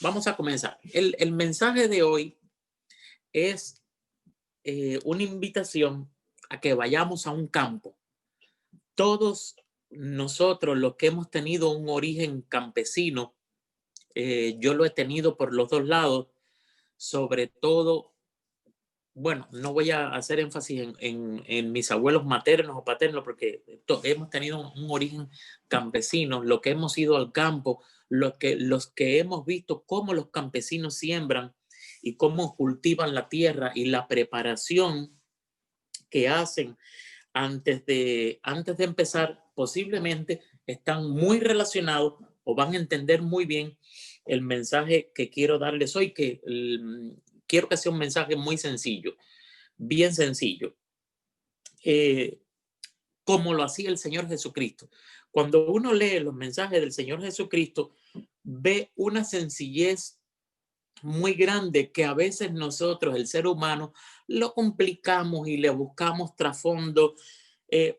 Vamos a comenzar. El mensaje de hoy es una invitación a que vayamos a un campo. Todos nosotros, los que hemos tenido un origen campesino, yo lo he tenido por los dos lados, sobre todo, bueno, no voy a hacer énfasis en mis abuelos maternos o paternos, porque hemos tenido un origen campesino, lo que hemos ido al campo, los que hemos visto cómo los campesinos siembran y cómo cultivan la tierra y la preparación que hacen antes de empezar, posiblemente están muy relacionados o van a entender muy bien el mensaje que quiero darles hoy, quiero que sea un mensaje muy sencillo, bien sencillo, eh, como lo hacía el Señor Jesucristo. Cuando uno lee los mensajes del Señor Jesucristo, ve una sencillez muy grande que a veces nosotros, el ser humano, lo complicamos y le buscamos trasfondo,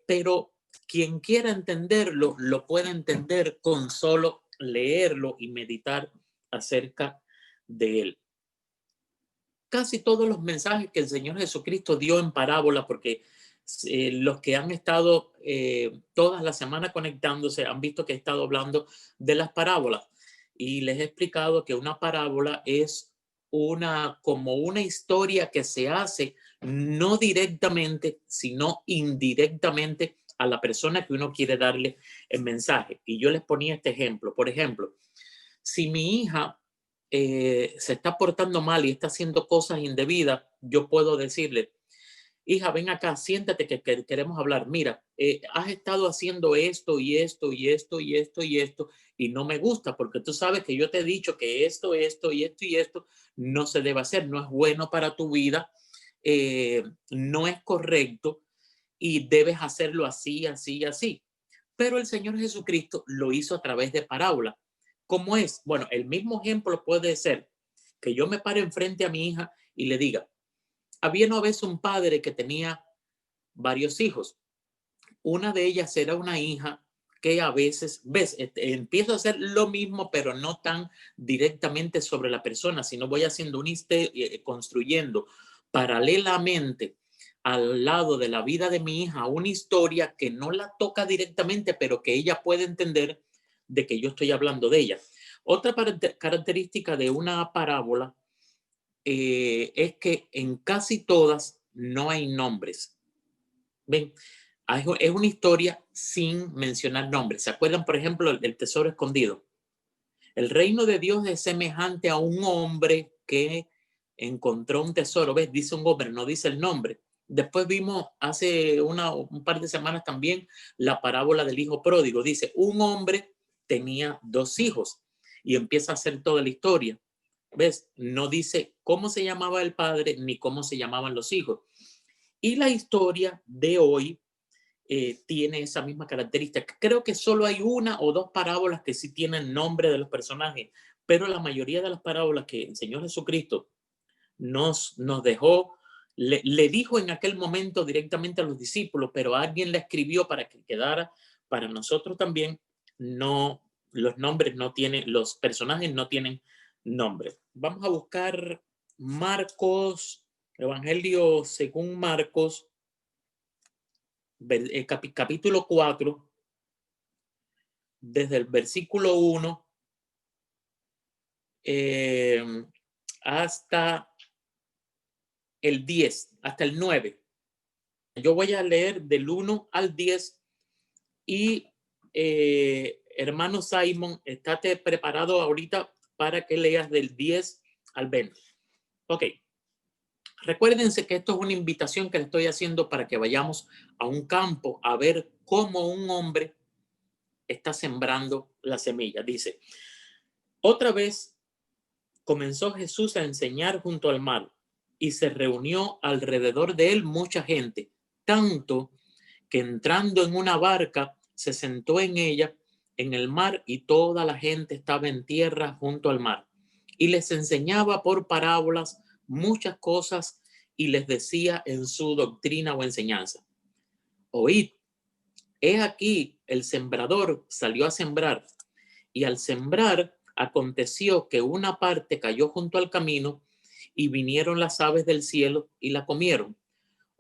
pero quien quiera entenderlo, lo puede entender con solo leerlo y meditar acerca de él. Casi todos los mensajes que el Señor Jesucristo dio en parábola, porque los que han estado todas las semanas conectándose han visto que he estado hablando de las parábolas y les he explicado que una parábola es como una historia que se hace no directamente, sino indirectamente a la persona que uno quiere darle el mensaje. Y yo les ponía este ejemplo. Por ejemplo, si mi hija se está portando mal y está haciendo cosas indebidas, yo puedo decirle, hija, ven acá, siéntate que queremos hablar. Mira, has estado haciendo esto y esto y esto y esto y esto y no me gusta porque tú sabes que yo te he dicho que esto y esto y esto no se debe hacer, no es bueno para tu vida, no es correcto y debes hacerlo así, así, así. Pero el Señor Jesucristo lo hizo a través de parábola. ¿Cómo es? Bueno, el mismo ejemplo puede ser que yo me pare enfrente a mi hija y le diga, había una vez un padre que tenía varios hijos. Una de ellas era una hija que a veces, ves, empiezo a hacer lo mismo, pero no tan directamente sobre la persona, sino voy haciendo construyendo paralelamente al lado de la vida de mi hija una historia que no la toca directamente, pero que ella puede entender de que yo estoy hablando de ella. Otra característica de una parábola es que en casi todas no hay nombres. ¿Ven? Es una historia sin mencionar nombres. ¿Se acuerdan, por ejemplo, del tesoro escondido? El reino de Dios es semejante a un hombre que encontró un tesoro. ¿Ves? Dice un hombre, no dice el nombre. Después vimos hace un par de semanas también la parábola del hijo pródigo. Dice, un hombre tenía dos hijos y empieza a hacer toda la historia. ¿Ves? No dice cómo se llamaba el padre ni cómo se llamaban los hijos. Y la historia de hoy tiene esa misma característica. Creo que solo hay una o dos parábolas que sí tienen nombre de los personajes, pero la mayoría de las parábolas que el Señor Jesucristo nos dejó, le dijo en aquel momento directamente a los discípulos, pero alguien la escribió para que quedara para nosotros también. No, los nombres no tienen, los personajes no tienen nombre. Vamos a buscar Marcos, Evangelio según Marcos, capítulo 4, desde el versículo 1 hasta el 10, hasta el 9. Yo voy a leer del 1 al 10 y hermano Simon, estate preparado ahorita para que leas del 10 al 20. Ok. Recuérdense que esto es una invitación que le estoy haciendo para que vayamos a un campo a ver cómo un hombre está sembrando la semilla. Dice, otra vez comenzó Jesús a enseñar junto al mar y se reunió alrededor de él mucha gente, tanto que entrando en una barca se sentó en ella en el mar y toda la gente estaba en tierra junto al mar. Y les enseñaba por parábolas muchas cosas y les decía en su doctrina o enseñanza, oíd, he aquí el sembrador salió a sembrar y al sembrar aconteció que una parte cayó junto al camino y vinieron las aves del cielo y la comieron.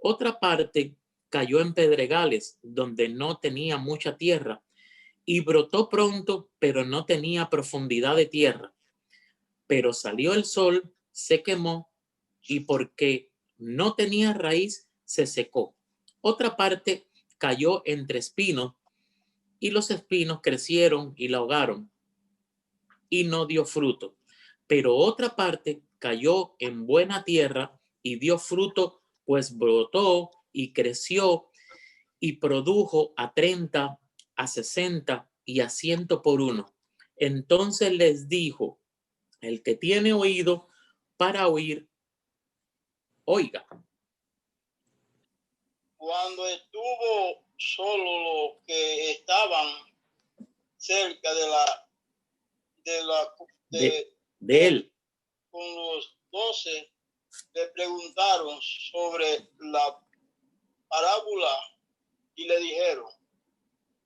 Otra parte cayó en pedregales donde no tenía mucha tierra y brotó pronto, pero no tenía profundidad de tierra. Pero salió el sol, se quemó y porque no tenía raíz, se secó. Otra parte cayó entre espinos y los espinos crecieron y la ahogaron y no dio fruto. Pero otra parte cayó en buena tierra y dio fruto, pues brotó y creció y produjo a 30, a 60 y a 100 por uno. Entonces les dijo, el que tiene oído para oír, oiga. Cuando estuvo solo los que estaban cerca de él, con los 12, le preguntaron sobre la parábola y le dijeron,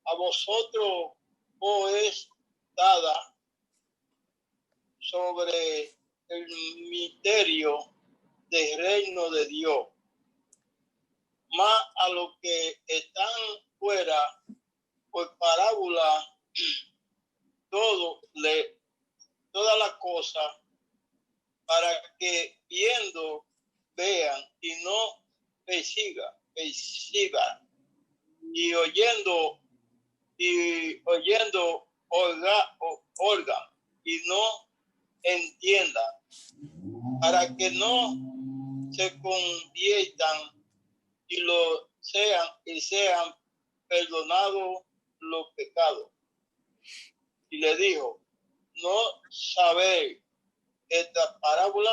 a vosotros os es dada sobre el misterio del reino de Dios, más a los que están fuera, por parábola, todas las cosas, para que viendo vean y no persigan, y oyendo oigan y no entiendan, para que no se conviertan y sean perdonados los pecados. Y le dijo, ¿no sabéis esta parábola?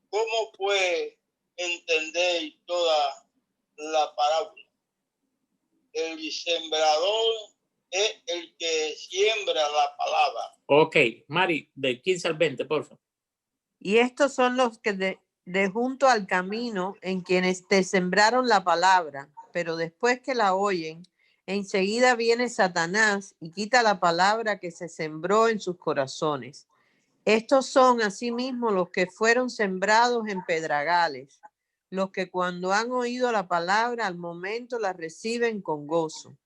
¿Cómo pues entendéis toda la parábola? El sembrador es el que siembra la palabra. Ok, Mari, de 15 al 20, por favor. Y estos son los que de junto al camino en quienes te sembraron la palabra, pero después que la oyen, enseguida viene Satanás y quita la palabra que se sembró en sus corazones. Estos son asimismo los que fueron sembrados en pedregales, los que cuando han oído la palabra al momento la reciben con gozo,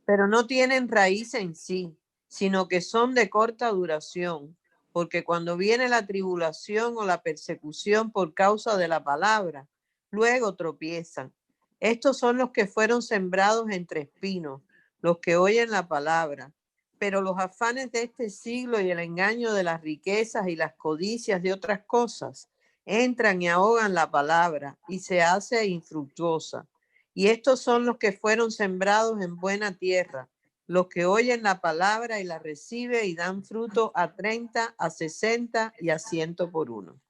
pero no tienen raíz en sí, sino que son de corta duración, porque cuando viene la tribulación o la persecución por causa de la palabra, luego tropiezan. Estos son los que fueron sembrados entre espinos, los que oyen la palabra, pero los afanes de este siglo y el engaño de las riquezas y las codicias de otras cosas entran y ahogan la palabra y se hace infructuosa. Y estos son los que fueron sembrados en buena tierra, los que oyen la palabra y la reciben y dan fruto a 30, a 60 y a 100 por uno.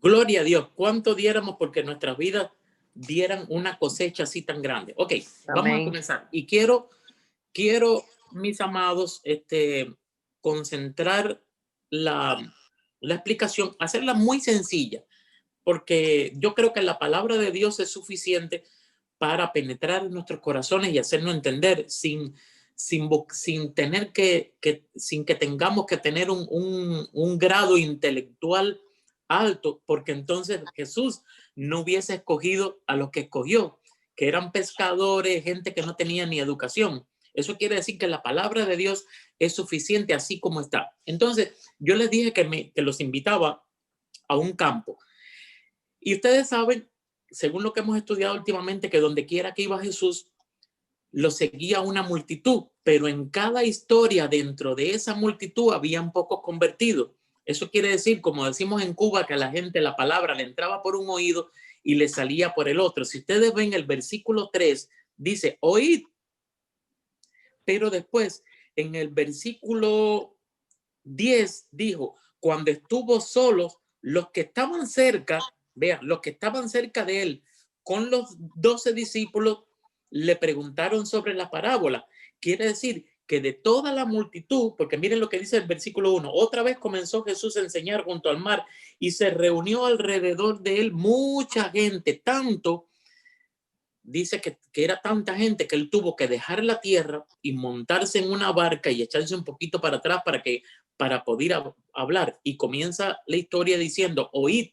Gloria a Dios. ¿Cuánto diéramos porque nuestras vidas dieran una cosecha así tan grande? Ok, vamos a comenzar. Y quiero, mis amados, concentrar la explicación, hacerla muy sencilla, porque yo creo que la palabra de Dios es suficiente para penetrar en nuestros corazones y hacernos entender sin que tengamos que tener un grado intelectual alto, porque entonces Jesús no hubiese escogido a los que escogió, que eran pescadores, gente que no tenía ni educación. Eso quiere decir que la palabra de Dios es suficiente así como está. Entonces, yo les dije que los invitaba a un campo. Y ustedes saben, según lo que hemos estudiado últimamente, que donde quiera que iba Jesús, lo seguía una multitud, pero en cada historia dentro de esa multitud habían pocos convertidos. Eso quiere decir, como decimos en Cuba, que a la gente la palabra le entraba por un oído y le salía por el otro. Si ustedes ven el versículo 3, dice, oíd. Pero después, en el versículo 10, dijo, cuando estuvo solo, los que estaban cerca, vean, los que estaban cerca de él, con los 12 discípulos, le preguntaron sobre la parábola. Quiere decir que de toda la multitud, porque miren lo que dice el versículo 1, otra vez comenzó Jesús a enseñar junto al mar y se reunió alrededor de él mucha gente, tanto dice que era tanta gente que él tuvo que dejar la tierra y montarse en una barca y echarse un poquito para atrás para poder hablar. Y comienza la historia diciendo, oíd.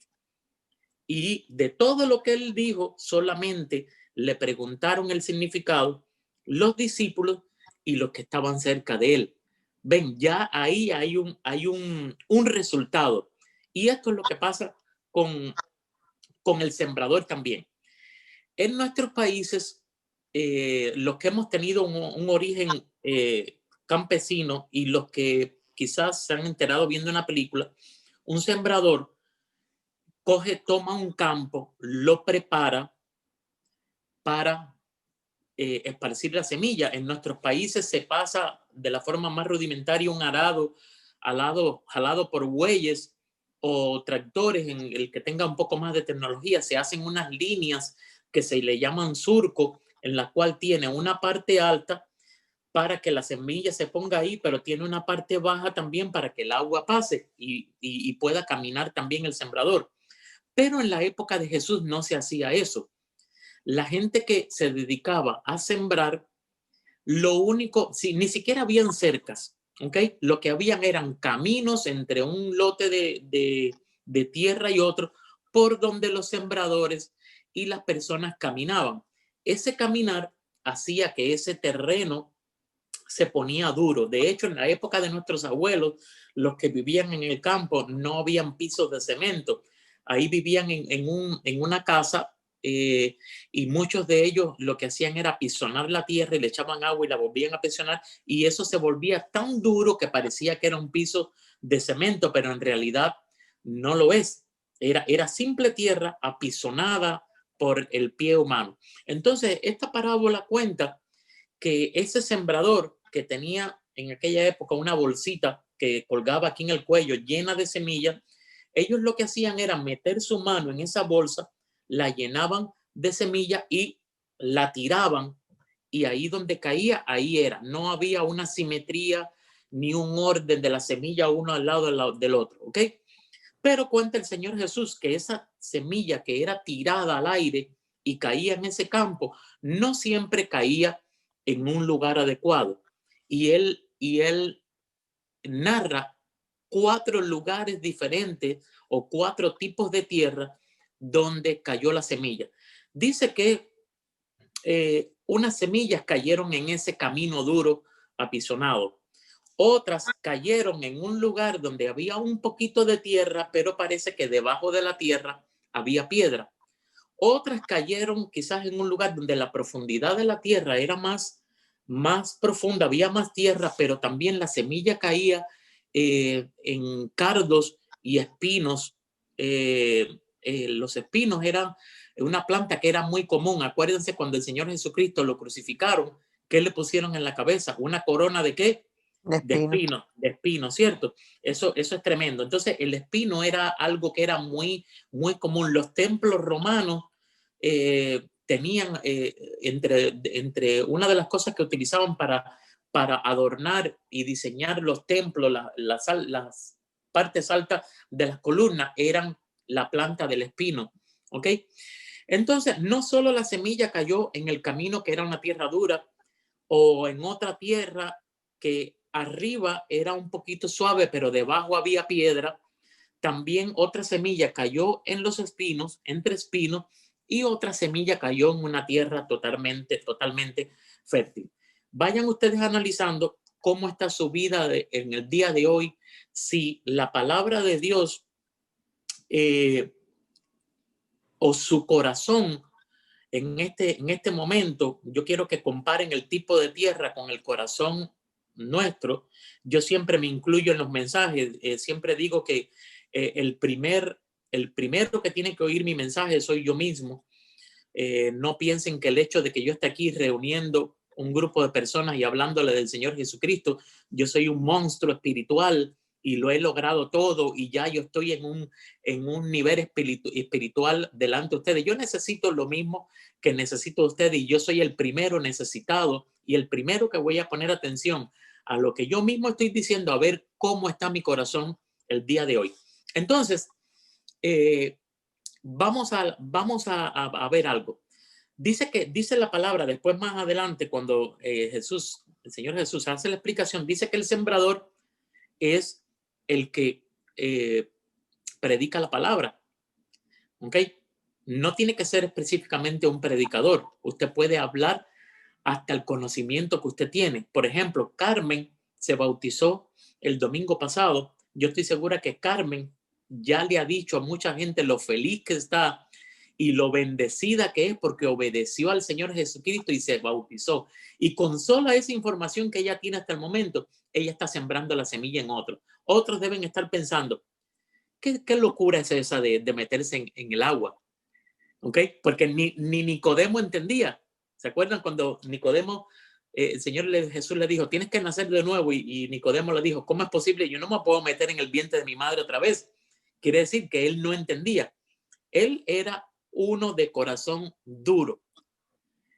Y de todo lo que él dijo, solamente le preguntaron el significado los discípulos y los que estaban cerca de él. Ven, ya ahí hay un resultado. Y esto es lo que pasa con el sembrador también. En nuestros países, los que hemos tenido un origen campesino y los que quizás se han enterado viendo una película, un sembrador toma un campo, lo prepara para esparcir la semilla. En nuestros países se pasa de la forma más rudimentaria un arado jalado por bueyes o tractores, en el que tenga un poco más de tecnología. Se hacen unas líneas que se le llaman surco, en la cual tiene una parte alta para que la semilla se ponga ahí, pero tiene una parte baja también para que el agua pase y pueda caminar también el sembrador. Pero en la época de Jesús no se hacía eso. La gente que se dedicaba a sembrar, lo único, ni siquiera habían cercas, ¿ok? Lo que habían eran caminos entre un lote de tierra y otro, por donde los sembradores y las personas caminaban. Ese caminar hacía que ese terreno se ponía duro. De hecho, en la época de nuestros abuelos, los que vivían en el campo, no habían pisos de cemento. Ahí vivían en una casa, y muchos de ellos lo que hacían era apisonar la tierra y le echaban agua y la volvían a apisonar, y eso se volvía tan duro que parecía que era un piso de cemento, pero en realidad no lo es. Era simple tierra apisonada por el pie humano. Entonces, esta parábola cuenta que ese sembrador que tenía en aquella época una bolsita que colgaba aquí en el cuello llena de semillas, ellos lo que hacían era meter su mano en esa bolsa, la llenaban de semillas y la tiraban, y ahí donde caía, ahí era. No había una simetría ni un orden de la semilla uno al lado del otro, ¿ok? Pero cuenta el Señor Jesús que esa semilla que era tirada al aire y caía en ese campo, no siempre caía en un lugar adecuado. Y él narra 4 lugares diferentes o 4 tipos de tierra donde cayó la semilla. Dice que unas semillas cayeron en ese camino duro, apisonado. Otras cayeron en un lugar donde había un poquito de tierra, pero parece que debajo de la tierra había piedra. Otras cayeron quizás en un lugar donde la profundidad de la tierra era más profunda, había más tierra, pero también la semilla caía en cardos y espinos. Los espinos eran una planta que era muy común. Acuérdense cuando el Señor Jesucristo lo crucificaron, ¿qué le pusieron en la cabeza? ¿Una corona de qué? De espino, ¿cierto? Eso es tremendo. Entonces, el espino era algo que era muy, muy común. Los templos romanos tenían, entre una de las cosas que utilizaban para adornar y diseñar los templos, las partes altas de las columnas, eran la planta del espino, ¿ok? Entonces, no solo la semilla cayó en el camino que era una tierra dura o en otra tierra que arriba era un poquito suave, pero debajo había piedra. También otra semilla cayó en los espinos, entre espinos, y otra semilla cayó en una tierra totalmente fértil. Vayan ustedes analizando cómo está su vida en el día de hoy, si la palabra de Dios o su corazón en este momento. Yo quiero que comparen el tipo de tierra con el corazón nuestro. Yo siempre me incluyo en los mensajes, siempre digo que el primero que tiene que oír mi mensaje soy yo mismo. No piensen que el hecho de que yo esté aquí reuniendo un grupo de personas y hablándole del Señor Jesucristo, yo soy un monstruo espiritual y lo he logrado todo y ya yo estoy en un nivel espiritual delante de ustedes. Yo necesito lo mismo que necesito ustedes, y yo soy el primero necesitado y el primero que voy a poner atención a lo que yo mismo estoy diciendo, a ver cómo está mi corazón el día de hoy. Entonces, vamos a ver algo. Dice la palabra, después más adelante, cuando el Señor Jesús hace la explicación, dice que el sembrador es el que predica la palabra. ¿Ok? No tiene que ser específicamente un predicador. Usted puede hablar hasta el conocimiento que usted tiene. Por ejemplo, Carmen se bautizó el domingo pasado. Yo estoy segura que Carmen ya le ha dicho a mucha gente lo feliz que está y lo bendecida que es porque obedeció al Señor Jesucristo y se bautizó. Y con sola esa información que ella tiene hasta el momento, ella está sembrando la semilla en otros. Otros deben estar pensando, ¿qué locura es esa de meterse en el agua? ¿Ok? Porque ni Nicodemo entendía. ¿Se acuerdan cuando Nicodemo, Jesús le dijo, tienes que nacer de nuevo? Y Nicodemo le dijo, ¿cómo es posible? Yo no me puedo meter en el vientre de mi madre otra vez. Quiere decir que él no entendía. Él era uno de corazón duro.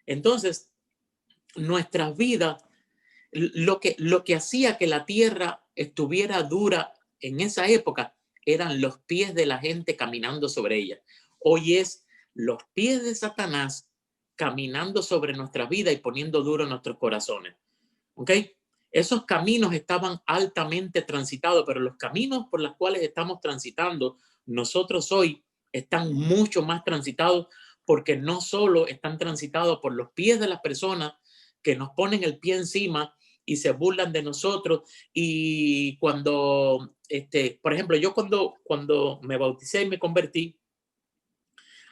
Entonces, nuestras vidas, lo que hacía que la tierra estuviera dura en esa época eran los pies de la gente caminando sobre ella. Hoy es los pies de Satanás caminando sobre nuestra vida y poniendo duro nuestros corazones. ¿Ok? Esos caminos estaban altamente transitados, pero los caminos por los cuales estamos transitando nosotros hoy están mucho más transitados porque no solo están transitados por los pies de las personas que nos ponen el pie encima y se burlan de nosotros. Y cuando, por ejemplo, yo cuando me bauticé y me convertí,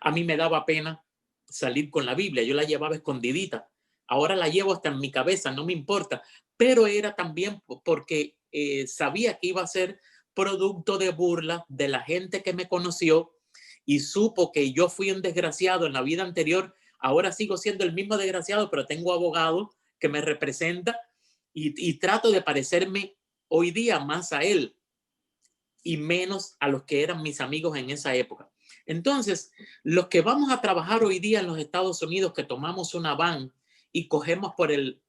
a mí me daba pena salir con la Biblia. Yo la llevaba escondidita. Ahora la llevo hasta en mi cabeza, no me importa. Pero era también porque sabía que iba a ser producto de burla de la gente que me conoció y supo que yo fui un desgraciado en la vida anterior. Ahora sigo siendo el mismo desgraciado, pero tengo abogado que me representa y trato de parecerme hoy día más a él y menos a los que eran mis amigos en esa época. Entonces, los que vamos a trabajar hoy día en los Estados Unidos, que tomamos una van y cogemos por el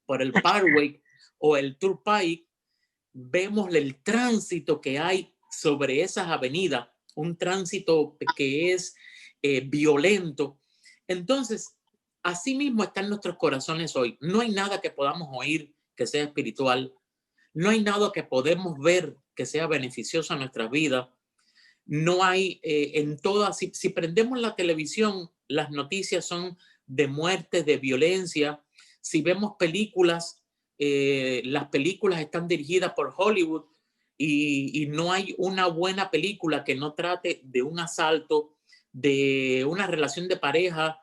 Parkway o el Turnpike, vemos el tránsito que hay sobre esas avenidas, un tránsito que es violento. Entonces, así mismo están nuestros corazones hoy. No hay nada que podamos oír que sea espiritual. No hay nada que podemos ver que sea beneficioso a nuestra vida. No hay en todas, si prendemos la televisión, las noticias son de muerte, de violencia. Si vemos películas, las películas están dirigidas por Hollywood y no hay una buena película que no trate de un asalto, de una relación de pareja,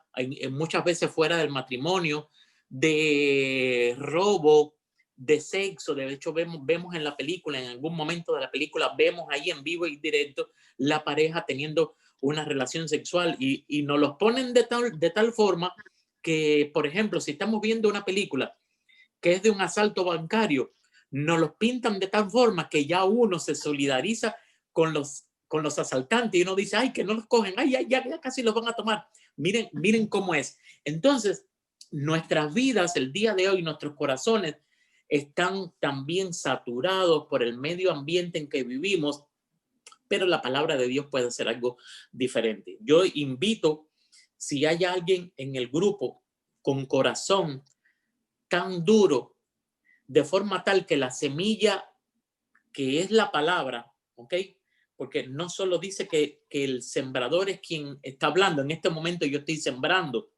muchas veces fuera del matrimonio, de robo, de sexo. De hecho, vemos en la película, en algún momento de la película, vemos ahí en vivo y directo la pareja teniendo una relación sexual y nos los ponen de tal forma que, por ejemplo, si estamos viendo una película que es de un asalto bancario, nos los pintan de tal forma que ya uno se solidariza con los asaltantes y uno dice, ay, que no los cogen, ay, ya casi los van a tomar. Miren cómo es. Entonces, nuestras vidas el día de hoy, nuestros corazones están también saturados por el medio ambiente en que vivimos, pero la palabra de Dios puede ser algo diferente. Yo invito, si hay alguien en el grupo con corazón tan duro, de forma tal que la semilla que es la palabra, ¿ok? Porque no solo dice que el sembrador es quien está hablando. En este momento yo estoy sembrando,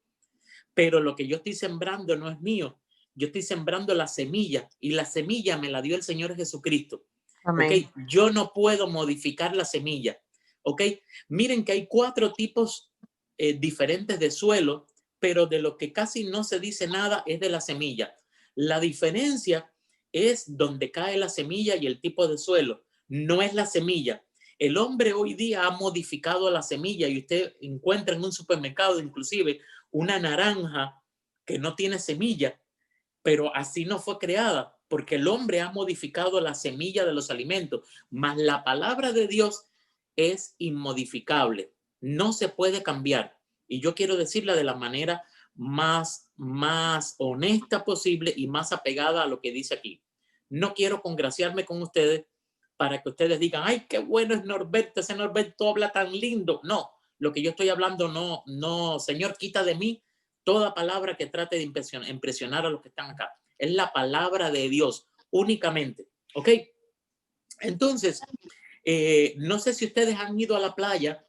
pero lo que yo estoy sembrando no es mío. Yo estoy sembrando la semilla y la semilla me la dio el Señor Jesucristo. Amén. ¿Ok? Yo no puedo modificar la semilla. ¿Ok? Miren que hay 4 tipos diferentes de suelo, pero de lo que casi no se dice nada es de la semilla. La diferencia es donde cae la semilla y el tipo de suelo. No es la semilla. El hombre hoy día ha modificado la semilla y usted encuentra en un supermercado inclusive una naranja que no tiene semilla, pero así no fue creada, porque el hombre ha modificado la semilla de los alimentos, mas la palabra de Dios es inmodificable, no se puede cambiar. Y yo quiero decirla de la manera más honesta posible y más apegada a lo que dice aquí. No quiero congraciarme con ustedes para que ustedes digan, ay, qué bueno es Norberto, ese Norberto habla tan lindo. No, lo que yo estoy hablando no, Señor, quita de mí toda palabra que trate de impresionar a los que están acá. Es la palabra de Dios únicamente. ¿Ok? Entonces, no sé si ustedes han ido a la playa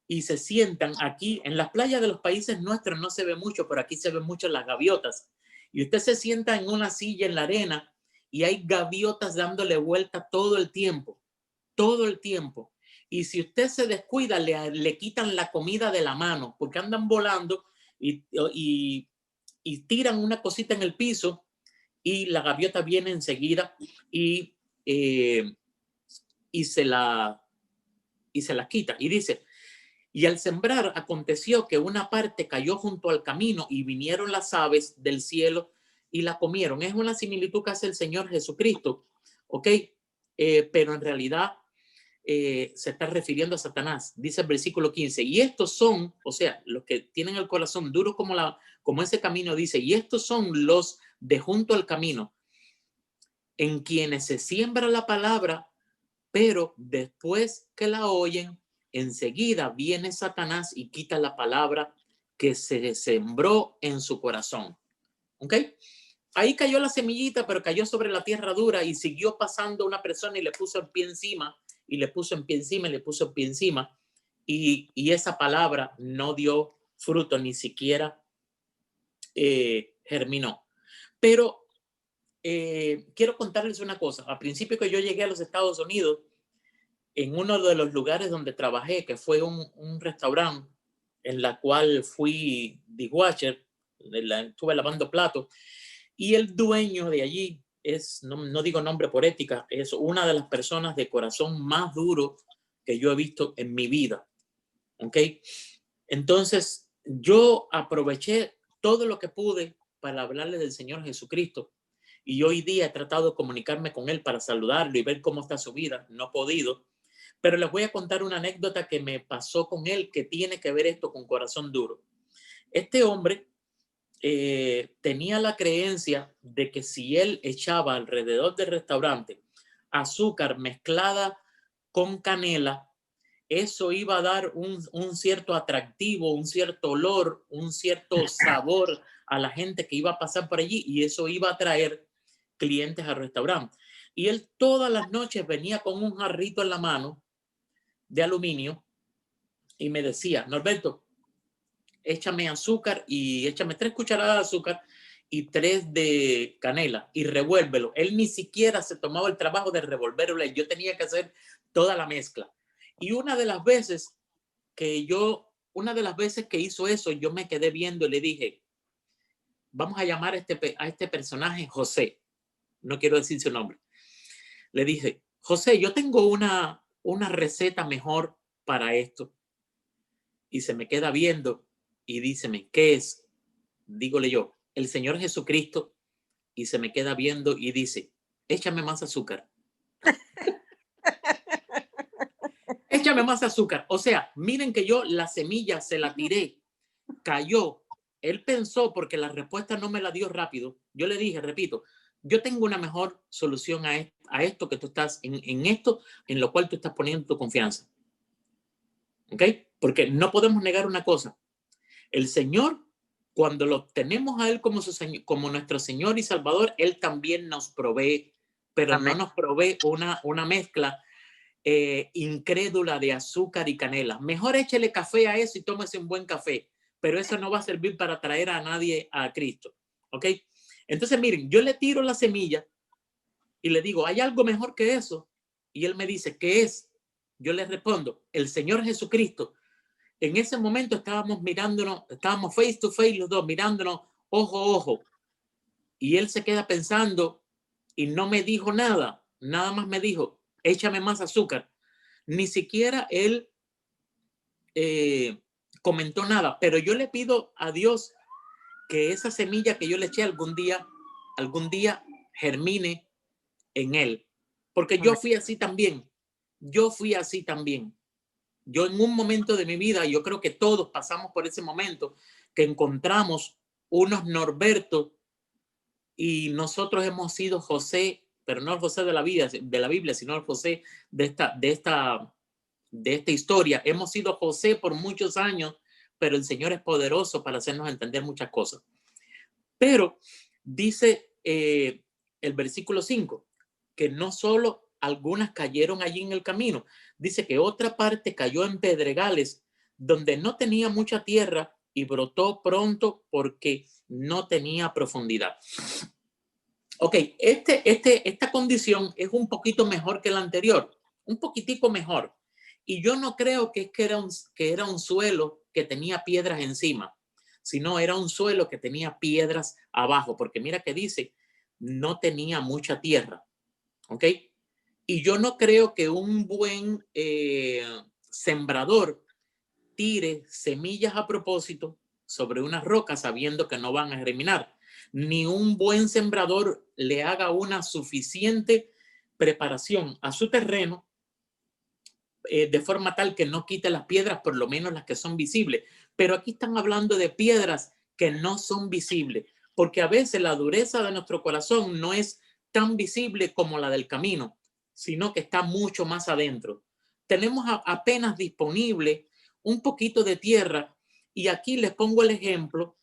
y se sientan aquí. En las playas de los países nuestros no se ve mucho, pero aquí se ven mucho las gaviotas. Y usted se sienta en una silla en la arena y hay gaviotas dándole vuelta todo el tiempo. Todo el tiempo. Y si usted se descuida, le quitan la comida de la mano porque andan volando y tiran una cosita en el piso y la gaviota viene enseguida y se la quita. Y dice, y al sembrar aconteció que una parte cayó junto al camino y vinieron las aves del cielo y la comieron. Es una similitud que hace el Señor Jesucristo, ¿ok? Pero en realidad se está refiriendo a Satanás. Dice el versículo 15, y estos son, o sea, los que tienen el corazón duro como ese camino, dice, y estos son los de junto al camino, en quienes se siembra la palabra, pero después que la oyen, enseguida viene Satanás y quita la palabra que se sembró en su corazón. ¿Ok? Ahí cayó la semillita, pero cayó sobre la tierra dura y siguió pasando una persona y le puso el pie encima, y le puso en pie encima, y le puso el pie encima, y esa palabra no dio fruto, ni siquiera germinó. Pero quiero contarles una cosa. Al principio que yo llegué a los Estados Unidos, en uno de los lugares donde trabajé, que fue un restaurante en la cual fui dishwasher, estuve lavando platos, y el dueño de allí no digo nombre por ética, es una de las personas de corazón más duro que yo he visto en mi vida. ¿Ok? Entonces, yo aproveché todo lo que pude para hablarle del Señor Jesucristo. Y hoy día he tratado de comunicarme con él para saludarlo y ver cómo está su vida. No he podido. Pero les voy a contar una anécdota que me pasó con él que tiene que ver esto con corazón duro. Este hombre tenía la creencia de que si él echaba alrededor del restaurante azúcar mezclada con canela, eso iba a dar un cierto atractivo, un cierto olor, un cierto sabor a la gente que iba a pasar por allí, y eso iba a atraer clientes al restaurante. Y él todas las noches venía con un jarrito en la mano de aluminio y me decía, Norberto, échame azúcar y échame 3 cucharadas de azúcar y 3 de canela y revuélvelo. Él ni siquiera se tomaba el trabajo de revolverlo. Yo tenía que hacer toda la mezcla. Y una de las veces que hizo eso, yo me quedé viendo y le dije, vamos a llamar a este personaje José. No quiero decir su nombre. Le dije, José, yo tengo una receta mejor para esto. Y se me queda viendo y díceme, ¿qué es? Dígole yo, el Señor Jesucristo, y se me queda viendo y dice, échame más azúcar. Échame más azúcar. O sea, miren que yo la semilla se la tiré, cayó. Él pensó, porque la respuesta no me la dio rápido. Yo le dije, repito, yo tengo una mejor solución a esto que tú estás, en esto en lo cual tú estás poniendo tu confianza. ¿Ok? Porque no podemos negar una cosa. El Señor, cuando lo tenemos a Él como nuestro Señor y Salvador, Él también nos provee, pero Amén. No nos provee una mezcla incrédula de azúcar y canela. Mejor échele café a eso y tómese un buen café, pero eso no va a servir para traer a nadie a Cristo. ¿Ok? Entonces, miren, yo le tiro la semilla y le digo, ¿hay algo mejor que eso? Y él me dice, ¿qué es? Yo le respondo, el Señor Jesucristo. En ese momento estábamos mirándonos, estábamos face to face los dos, mirándonos ojo a ojo. Y él se queda pensando y no me dijo nada. Nada más me dijo, échame más azúcar. Ni siquiera él comentó nada. Pero yo le pido a Dios que esa semilla que yo le eché algún día germine en él. Porque yo fui así también. Yo fui así también. Yo en un momento de mi vida, yo creo que todos pasamos por ese momento, que encontramos unos Norberto y nosotros hemos sido José, pero no el José de la Biblia, sino el José de esta historia. Hemos sido José por muchos años pero el Señor es poderoso para hacernos entender muchas cosas. Pero dice el versículo 5, que no solo algunas cayeron allí en el camino, dice que otra parte cayó en pedregales donde no tenía mucha tierra y brotó pronto porque no tenía profundidad. Ok, esta condición es un poquito mejor que la anterior, un poquitico mejor. Y yo no creo que era un suelo que tenía piedras encima, sino era un suelo que tenía piedras abajo, porque mira que dice, no tenía mucha tierra. Ok, y yo no creo que un buen sembrador tire semillas a propósito sobre unas rocas sabiendo que no van a germinar. Ni un buen sembrador le haga una suficiente preparación a su terreno de forma tal que no quite las piedras, por lo menos las que son visibles. Pero aquí están hablando de piedras que no son visibles, porque a veces la dureza de nuestro corazón no es tan visible como la del camino, sino que está mucho más adentro. Tenemos apenas disponible un poquito de tierra, y aquí les pongo el ejemplo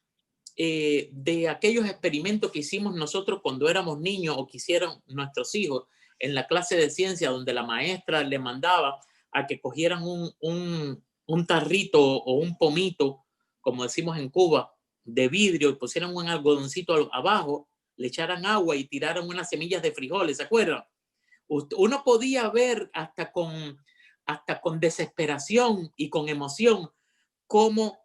de aquellos experimentos que hicimos nosotros cuando éramos niños o que hicieron nuestros hijos en la clase de ciencia, donde la maestra le mandaba a que cogieran un tarrito o un pomito, como decimos en Cuba, de vidrio, y pusieran un algodoncito abajo, le echaran agua y tiraran unas semillas de frijoles, ¿se acuerdan? Uno podía ver hasta con desesperación y con emoción cómo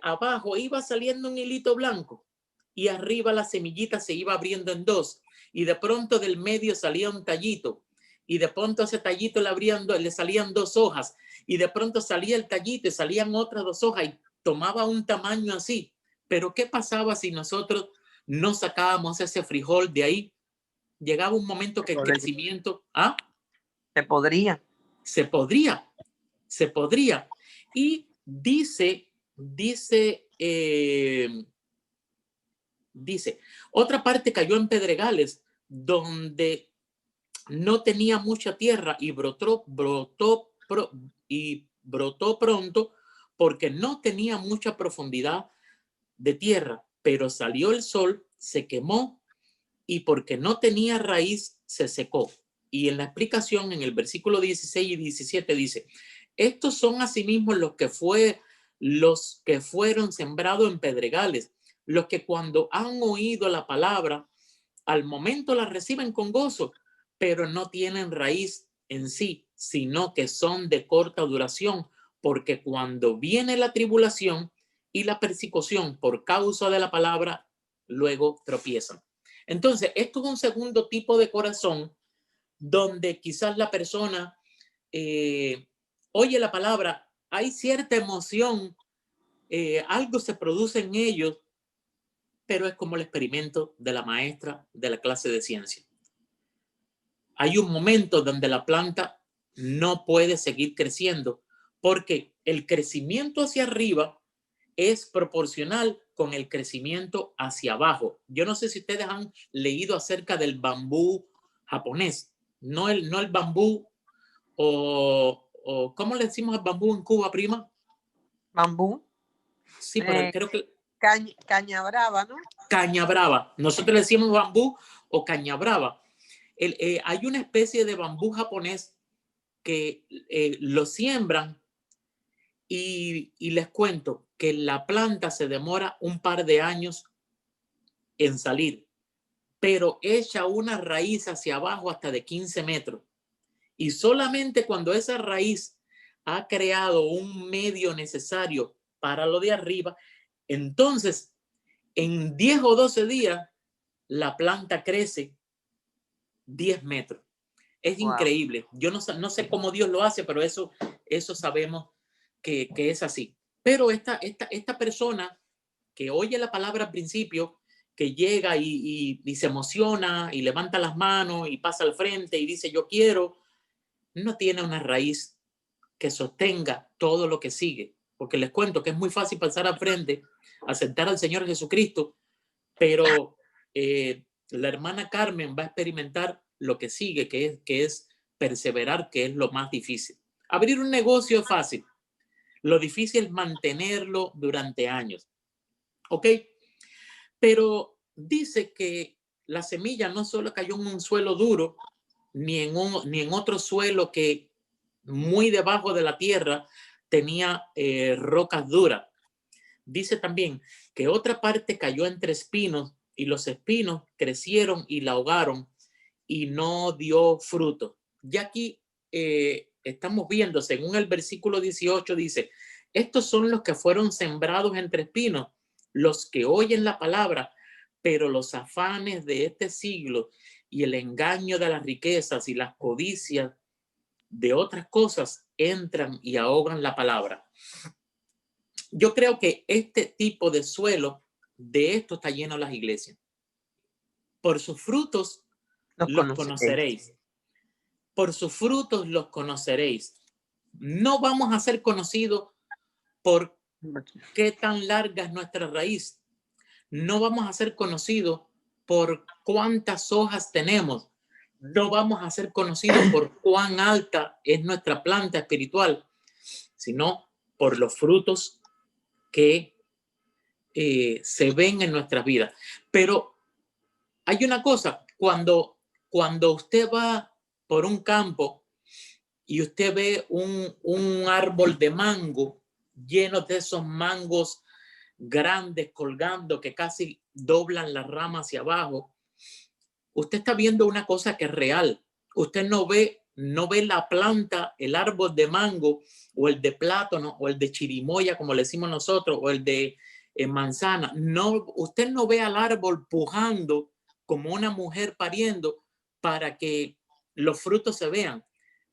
abajo iba saliendo un hilito blanco y arriba la semillita se iba abriendo en dos, y de pronto del medio salía un tallito, y de pronto ese tallito le salían dos hojas, y de pronto salía el tallito y salían otras dos hojas, y tomaba un tamaño así. Pero ¿qué pasaba si nosotros no sacábamos ese frijol de ahí? Llegaba un momento que el crecimiento se podría. Se podría. Y dice, otra parte cayó en pedregales donde no tenía mucha tierra y brotó pronto porque no tenía mucha profundidad de tierra, pero salió el sol, se quemó, y porque no tenía raíz, se secó. Y en la explicación, en el versículo 16 y 17 dice, estos son asimismo los que fueron sembrados en pedregales, los que cuando han oído la palabra, al momento la reciben con gozo, pero no tienen raíz en sí, sino que son de corta duración, porque cuando viene la tribulación y la persecución por causa de la palabra, luego tropiezan. Entonces, esto es un segundo tipo de corazón donde quizás la persona oye la palabra, hay cierta emoción, algo se produce en ellos, pero es como el experimento de la maestra de la clase de ciencia. Hay un momento donde la planta no puede seguir creciendo porque el crecimiento hacia arriba es proporcional con el crecimiento hacia abajo. Yo no sé si ustedes han leído acerca del bambú japonés, no el bambú o ¿cómo le decimos al bambú en Cuba, prima? Bambú. Sí, pero creo que Caña brava, ¿no? caña brava. Nosotros le decimos bambú o caña brava. Hay una especie de bambú japonés que lo siembran y les cuento que la planta se demora un par de años en salir, pero echa una raíz hacia abajo hasta de 15 metros. Y solamente cuando esa raíz ha creado un medio necesario para lo de arriba, entonces en 10 o 12 días la planta crece 10 metros. Es increíble. Yo no sé cómo Dios lo hace, pero eso sabemos que es así. Pero esta persona que oye la palabra al principio, que llega y se emociona y levanta las manos y pasa al frente y dice yo quiero, no tiene una raíz que sostenga todo lo que sigue. Porque les cuento que es muy fácil pasar al frente, aceptar al Señor Jesucristo, pero la hermana Carmen va a experimentar lo que sigue, que es perseverar, que es lo más difícil. Abrir un negocio es fácil. Lo difícil es mantenerlo durante años. ¿Ok? Pero dice que la semilla no solo cayó en un suelo duro, ni en otro suelo que muy debajo de la tierra tenía rocas duras. Dice también que otra parte cayó entre espinos y los espinos crecieron y la ahogaron y no dio fruto. Ya aquí estamos viendo, según el versículo 18, dice, estos son los que fueron sembrados entre espinos, los que oyen la palabra, pero los afanes de este siglo y el engaño de las riquezas y las codicias de otras cosas entran y ahogan la palabra. Yo creo que este tipo de suelo, de esto está lleno las iglesias. Por sus frutos los conoceréis. Por sus frutos los conoceréis. No vamos a ser conocidos por qué tan larga es nuestra raíz. No vamos a ser conocidos por cuántas hojas tenemos. No vamos a ser conocidos por cuán alta es nuestra planta espiritual, sino por los frutos que se ven en nuestras vidas. Pero hay una cosa, cuando usted va por un campo y usted ve un árbol de mango lleno de esos mangos grandes colgando que casi doblan las ramas hacia abajo, usted está viendo una cosa que es real. Usted no ve la planta, el árbol de mango o el de plátano o el de chirimoya, como le decimos nosotros, o el de manzana. No, usted no ve al árbol pujando como una mujer pariendo para que los frutos se vean,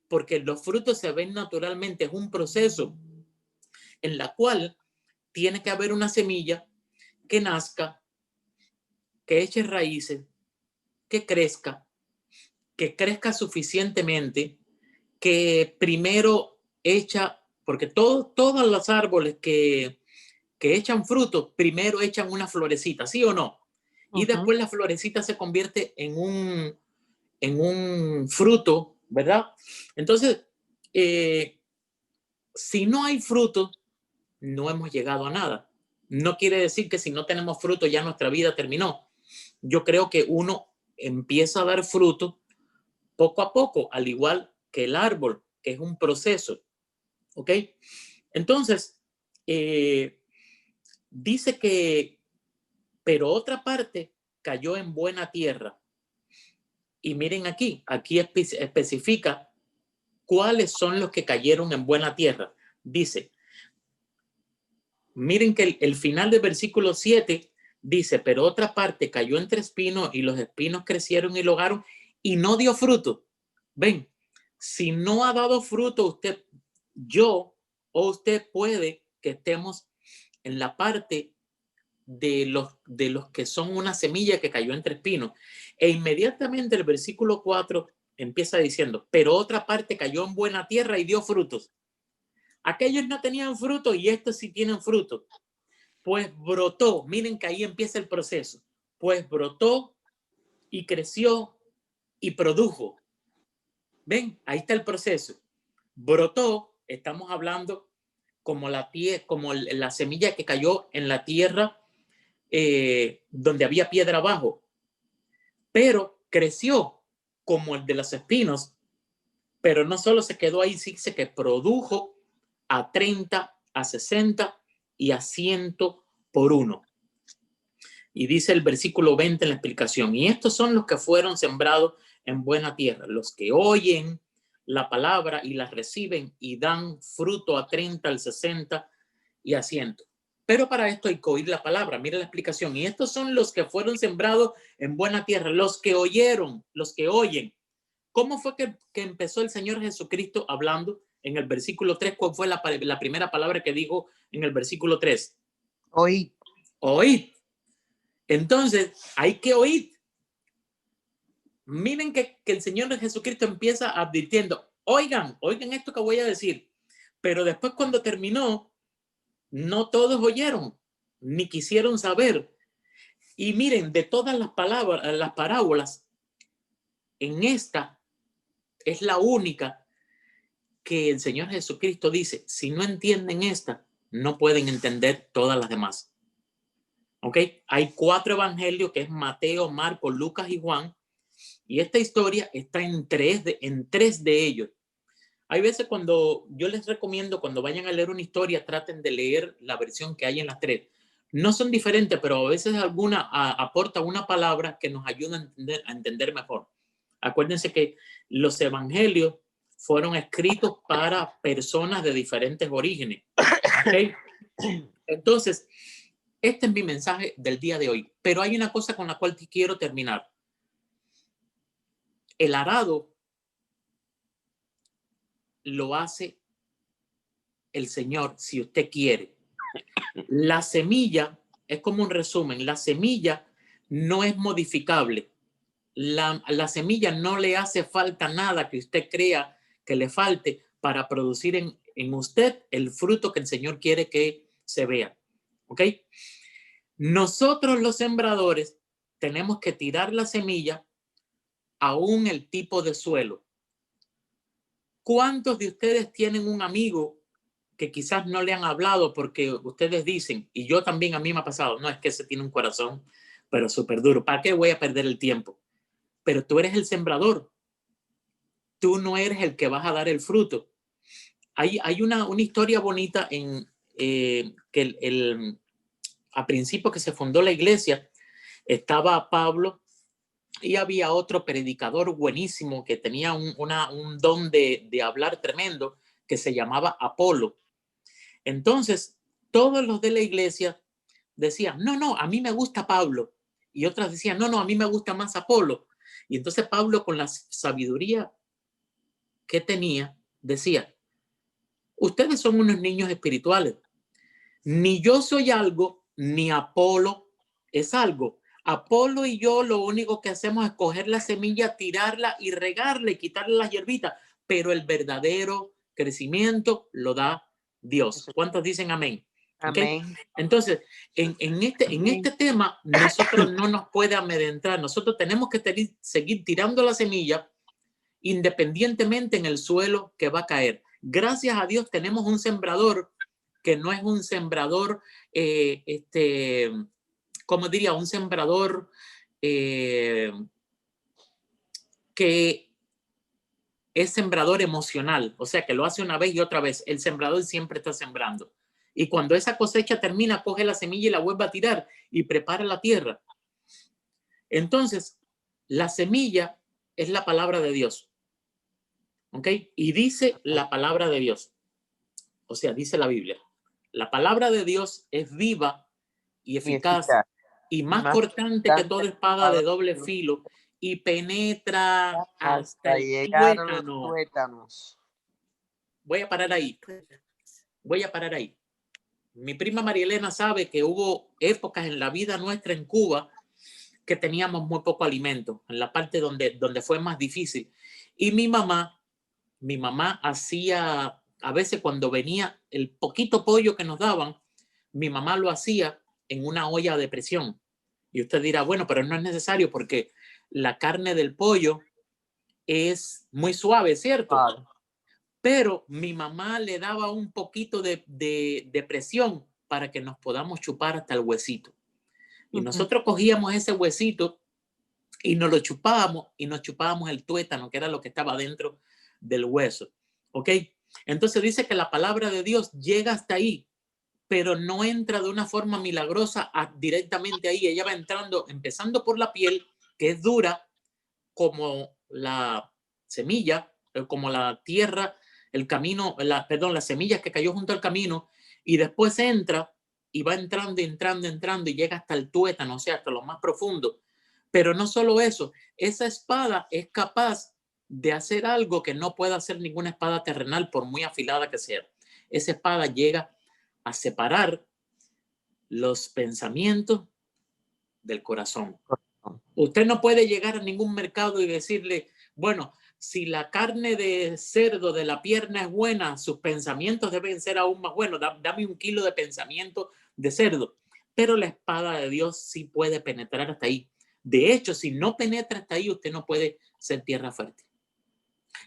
porque los frutos se ven naturalmente. Es un proceso en la cual tiene que haber una semilla que nazca, que eche raíces, que crezca suficientemente, que primero echa, porque todos los árboles que echan frutos, primero echan una florecita, ¿sí o no? Y después la florecita se convierte en un fruto, ¿verdad? Entonces, si no hay fruto, no hemos llegado a nada. No quiere decir que si no tenemos fruto ya nuestra vida terminó. Yo creo que uno empieza a dar fruto poco a poco, al igual que el árbol, que es un proceso. ¿Ok? Entonces, dice que, pero otra parte cayó en buena tierra. Y miren aquí especifica cuáles son los que cayeron en buena tierra. Dice, miren que el final del versículo 7 dice, pero otra parte cayó entre espinos y los espinos crecieron y lo ahogaron y no dio fruto. Ven, si no ha dado fruto yo o usted puede que estemos en la parte de los que son una semilla que cayó entre espinos. E inmediatamente el versículo 4 empieza diciendo, pero otra parte cayó en buena tierra y dio frutos. Aquellos no tenían fruto y estos sí tienen fruto. Pues brotó, miren que ahí empieza el proceso. Pues brotó y creció y produjo. Ven, ahí está el proceso. Brotó, estamos hablando como la semilla que cayó en la tierra donde había piedra abajo, pero creció como el de los espinos, pero no solo se quedó ahí, sí que produjo a 30, a 60 y a 100 por uno. Y dice el versículo 20 en la explicación, y estos son los que fueron sembrados en buena tierra, los que oyen la palabra y la reciben y dan fruto a 30, al 60 y a 100. Pero para esto hay que oír la palabra. Mira la explicación. Y estos son los que fueron sembrados en buena tierra, los que oyeron, los que oyen. ¿Cómo fue que empezó el Señor Jesucristo hablando en el versículo 3? ¿Cuál fue la primera palabra que dijo en el versículo 3? Oíd. Oíd. Entonces, hay que oír. Miren que el Señor Jesucristo empieza advirtiendo, oigan esto que voy a decir. Pero después cuando terminó, no todos oyeron, ni quisieron saber. Y miren, de todas las parábolas, en esta es la única que el Señor Jesucristo dice, si no entienden esta, no pueden entender todas las demás. ¿Ok? Hay 4 evangelios, que es Mateo, Marcos, Lucas y Juan, y esta historia está en tres de ellos. Hay veces cuando yo les recomiendo, cuando vayan a leer una historia, traten de leer la versión que hay en las 3. No son diferentes, pero a veces alguna aporta una palabra que nos ayuda a entender mejor. Acuérdense que los evangelios fueron escritos para personas de diferentes orígenes. ¿Okay? Entonces, este es mi mensaje del día de hoy. Pero hay una cosa con la cual quiero terminar. El arado lo hace el Señor si usted quiere. La semilla es como un resumen. La semilla no es modificable. La semilla no le hace falta nada que usted crea que le falte para producir en usted el fruto que el Señor quiere que se vea. ¿Ok? Nosotros los sembradores tenemos que tirar la semilla aún el tipo de suelo. ¿Cuántos de ustedes tienen un amigo que quizás no le han hablado porque ustedes dicen, y yo también, a mí me ha pasado, no, es que ese tiene un corazón, pero súper duro, ¿para qué voy a perder el tiempo? Pero tú eres el sembrador, tú no eres el que vas a dar el fruto. Hay una historia bonita en que a principio que se fundó la iglesia, estaba Pablo y había otro predicador buenísimo que tenía un don de hablar tremendo, que se llamaba Apolo. Entonces, todos los de la iglesia decían, no, a mí me gusta Pablo. Y otras decían, no, a mí me gusta más Apolo. Y entonces Pablo, con la sabiduría que tenía, decía, ustedes son unos niños espirituales. Ni yo soy algo, ni Apolo es algo. Apolo y yo lo único que hacemos es coger la semilla, tirarla y regarla y quitarle las hierbitas. Pero el verdadero crecimiento lo da Dios. ¿Cuántos dicen amén? Amén. ¿Okay? Entonces, en este tema, nosotros no nos puede amedrentar. Nosotros tenemos que seguir tirando la semilla independientemente en el suelo que va a caer. Gracias a Dios tenemos un sembrador que no es un sembrador, ¿cómo diría? Un sembrador que es sembrador emocional, o sea, que lo hace una vez y otra vez. El sembrador siempre está sembrando. Y cuando esa cosecha termina, coge la semilla y la vuelve a tirar y prepara la tierra. Entonces, la semilla es la palabra de Dios. ¿Ok? Y dice la palabra de Dios. O sea, dice la Biblia. La palabra de Dios es viva y eficaz y más cortante que toda espada de doble filo y penetra hasta el llegar a los tuétano. tuétanos. Voy a parar ahí. Mi prima María Elena sabe que hubo épocas en la vida nuestra en Cuba que teníamos muy poco alimento, en la parte donde fue más difícil. Y mi mamá hacía, a veces cuando venía el poquito pollo que nos daban, mi mamá lo hacía en una olla de presión. Y usted dirá, bueno, pero no es necesario porque la carne del pollo es muy suave, ¿cierto? Claro. Pero mi mamá le daba un poquito de presión para que nos podamos chupar hasta el huesito. Y nosotros cogíamos ese huesito y nos lo chupábamos y nos chupábamos el tuétano, que era lo que estaba dentro del hueso. ¿Ok? Entonces dice que la palabra de Dios llega hasta ahí, pero no entra de una forma milagrosa directamente ahí. Ella va entrando, empezando por la piel, que es dura, como la semilla, como la tierra, el camino, las semillas que cayó junto al camino, y después entra y va entrando y llega hasta el tuétano, o sea, hasta lo más profundo. Pero no solo eso, esa espada es capaz de hacer algo que no puede hacer ninguna espada terrenal, por muy afilada que sea. Esa espada llega a separar los pensamientos del corazón. Usted no puede llegar a ningún mercado y decirle, bueno, si la carne de cerdo de la pierna es buena, sus pensamientos deben ser aún más buenos. Dame 1 kilo de pensamiento de cerdo. Pero la espada de Dios sí puede penetrar hasta ahí. De hecho, si no penetra hasta ahí, usted no puede ser tierra fértil.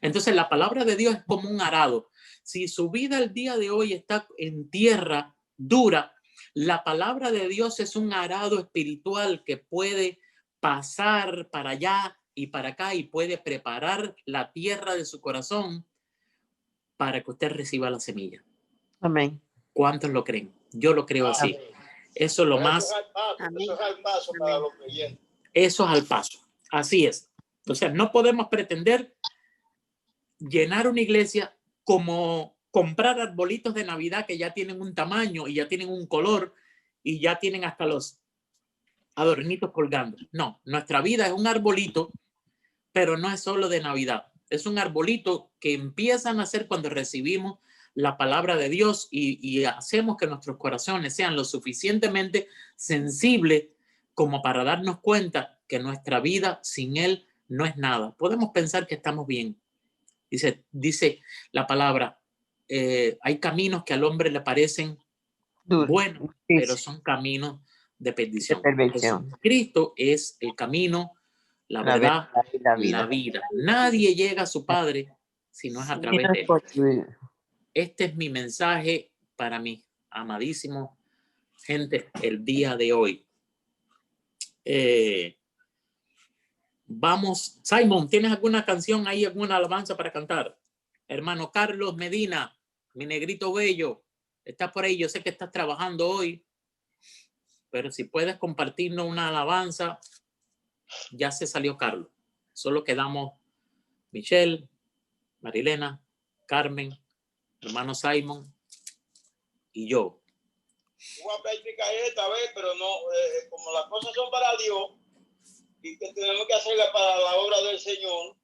Entonces la palabra de Dios es como un arado. Si su vida el día de hoy está en tierra dura, la palabra de Dios es un arado espiritual que puede pasar para allá y para acá y puede preparar la tierra de su corazón para que usted reciba la semilla. Amén. ¿Cuántos lo creen? Yo lo creo así. Eso es lo más. Eso es al paso para los creyentes. Eso es al paso. Así es. O sea, no podemos pretender llenar una iglesia como comprar arbolitos de Navidad que ya tienen un tamaño y ya tienen un color y ya tienen hasta los adornitos colgando. No, nuestra vida es un arbolito, pero no es solo de Navidad. Es un arbolito que empieza a nacer cuando recibimos la palabra de Dios y hacemos que nuestros corazones sean lo suficientemente sensibles como para darnos cuenta que nuestra vida sin Él no es nada. Podemos pensar que estamos bien. Dice la palabra, hay caminos que al hombre le parecen buenos, pero son caminos de perdición. Cristo es el camino, la verdad y la vida. Nadie llega a su Padre si no es a través de Él. Este es mi mensaje para mi amadísimo gente el día de hoy. Vamos, Simon, ¿tienes alguna canción ahí, alguna alabanza para cantar? Hermano Carlos Medina, mi negrito bello, estás por ahí, yo sé que estás trabajando hoy, pero si puedes compartirnos una alabanza, ya se salió Carlos. Solo quedamos Michelle, Marilena, Carmen, hermano Simon y yo. Voy a practicar esta vez, pero no, como las cosas son para Dios y que tenemos que hacerlas para la obra del Señor,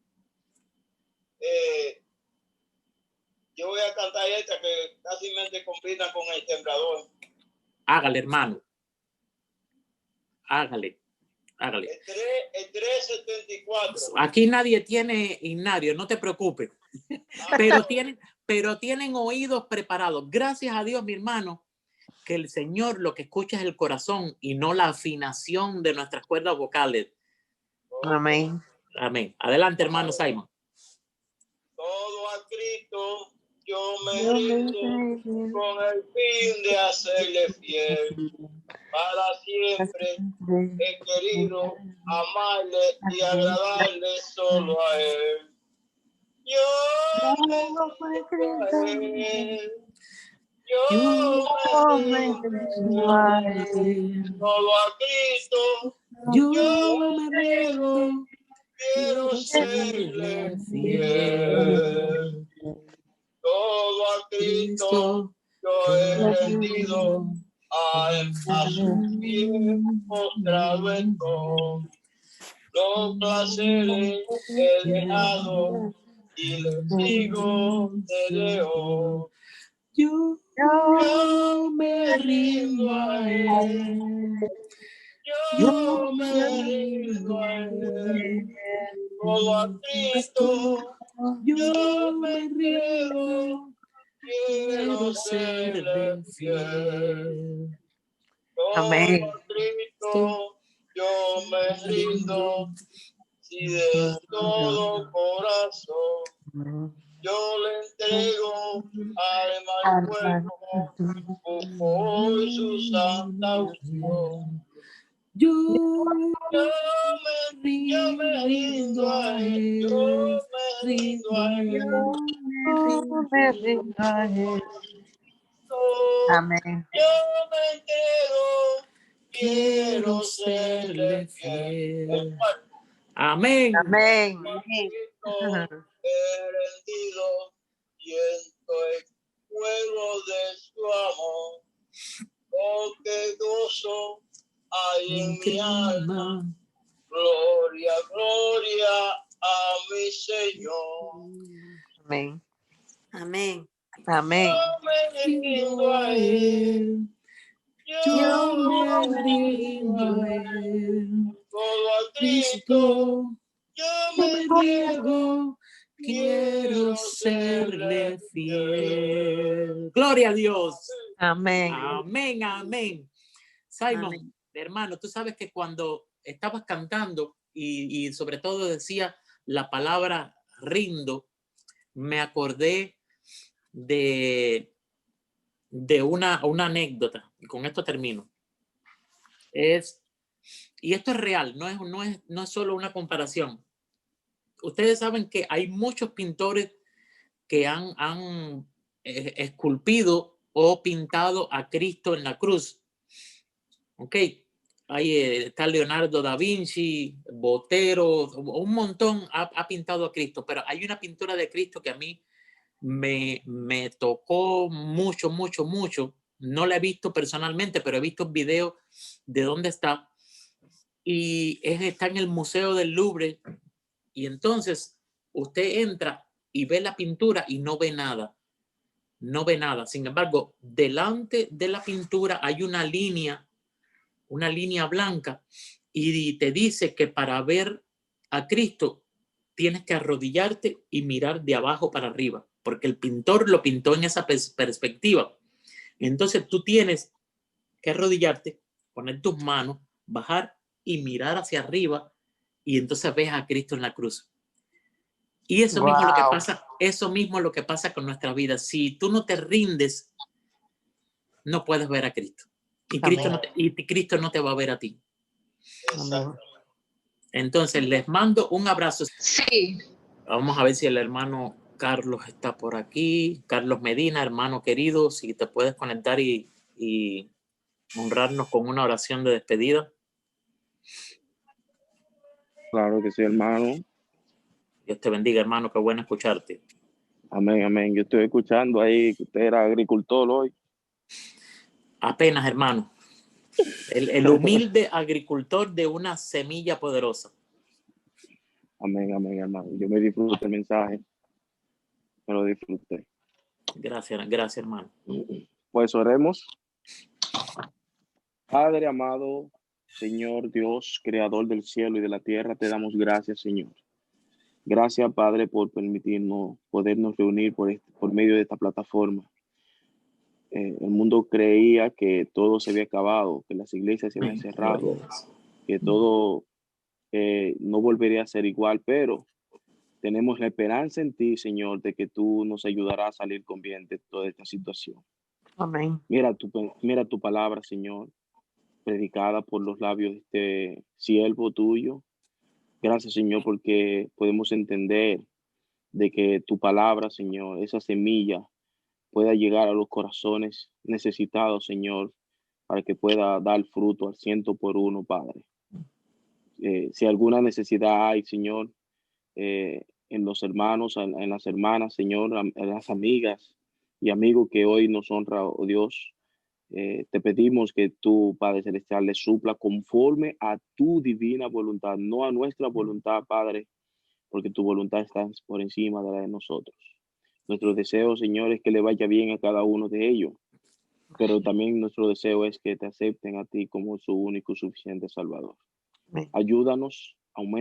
yo voy a cantar esta que casi me combina con el sembrador. Hágale, hermano. Hágale. El 374. Aquí nadie tiene himnario, no te preocupes. Pero tienen oídos preparados. Gracias a Dios, mi hermano, que el Señor lo que escucha es el corazón y no la afinación de nuestras cuerdas vocales. Amén. Amén. Adelante, hermano Simon. Todo a Cristo yo me rindo con el fin de hacerle fiel. Para siempre he querido amarle y agradarle solo a Él. Yo me rindo a Él. Yo me rindo a Él. Solo a Cristo yo me rindo. Quiero serle fiel. Todo a Cristo yo he rendido. A su pie postrado estoy. Los placeres he dejado y le sigo desde hoy. Yo me rindo a Él. Yo me rindo a Él. Todo a Cristo yo me rindo. Quiero serle fiel. Amén. Todo a Cristo yo me rindo. Si de todo corazón yo le entrego alma y cuerpo por su santa unción. Yo me rindo a Él. Yo me rindo a Él. Yo me rindo a Él. Amén. Yo me entrego. Quiero serle fiel. Amén. Amén. He rendido, siento el fuego de su amor. Oh, qué gozo hay en mi alma. Gloria, gloria a mi Señor. Amén. Amén. Amén. Yo me rindo a Él. Yo me rindo a Él. Todo a Cristo yo me entrego. Quiero serle fiel. Gloria a Dios. Amén. Amén, amén. Simon, Amén. hermano, tú sabes que cuando estabas cantando y sobre todo decía la palabra rindo, me acordé de una anécdota, y con esto termino. Y esto es real, no es solo una comparación. Ustedes saben que hay muchos pintores que han esculpido o pintado a Cristo en la cruz. ¿Ok? Ahí está Leonardo da Vinci, Botero, un montón ha pintado a Cristo, pero hay una pintura de Cristo que a mí me tocó mucho, mucho, mucho. No la he visto personalmente, pero he visto videos de dónde está. Y está en el Museo del Louvre. Y entonces usted entra y ve la pintura y no ve nada. No ve nada. Sin embargo, delante de la pintura hay una línea blanca y te dice que para ver a Cristo tienes que arrodillarte y mirar de abajo para arriba, porque el pintor lo pintó en esa perspectiva. Entonces tú tienes que arrodillarte, poner tus manos, bajar y mirar hacia arriba, y entonces ves a Cristo en la cruz. Y eso mismo es lo que pasa, eso mismo es lo que pasa con nuestra vida. Si tú no te rindes, no puedes ver a Cristo. Y Cristo no te va a ver a ti. Exacto. Entonces, les mando un abrazo. Sí. Vamos a ver si el hermano Carlos está por aquí. Carlos Medina, hermano querido, si te puedes conectar y honrarnos con una oración de despedida. Claro que sí, hermano. Dios te bendiga, hermano. Qué bueno escucharte. Amén, amén. Yo estoy escuchando ahí que usted era agricultor hoy. Apenas, hermano. El humilde agricultor de una semilla poderosa. Amén, amén, hermano. Yo me disfruto el mensaje. Me lo disfruté. Gracias, hermano. Pues oremos. Padre amado, Señor Dios, creador del cielo y de la tierra, te damos gracias, Señor. Gracias, Padre, por permitirnos podernos reunir por medio de esta plataforma. El mundo creía que todo se había acabado, que las iglesias se habían cerrado, que todo no volvería a ser igual, pero tenemos la esperanza en ti, Señor, de que tú nos ayudarás a salir con bien de toda esta situación. Amén. Mira tu palabra, Señor, predicada por los labios de este siervo tuyo. Gracias, Señor, porque podemos entender de que tu palabra, Señor, esa semilla pueda llegar a los corazones necesitados, Señor, para que pueda dar fruto al 100 por 1, Padre. Si alguna necesidad hay, Señor, en los hermanos, en las hermanas, Señor, en las amigas y amigos que hoy nos honra, oh Dios, te pedimos que tú, Padre Celestial, le supla conforme a tu divina voluntad, no a nuestra voluntad, Padre, porque tu voluntad está por encima de la de nosotros. Nuestro deseo, Señor, es que le vaya bien a cada uno de ellos, pero también nuestro deseo es que te acepten a ti como su único y suficiente Salvador. Amén. Ayúdanos, aumenta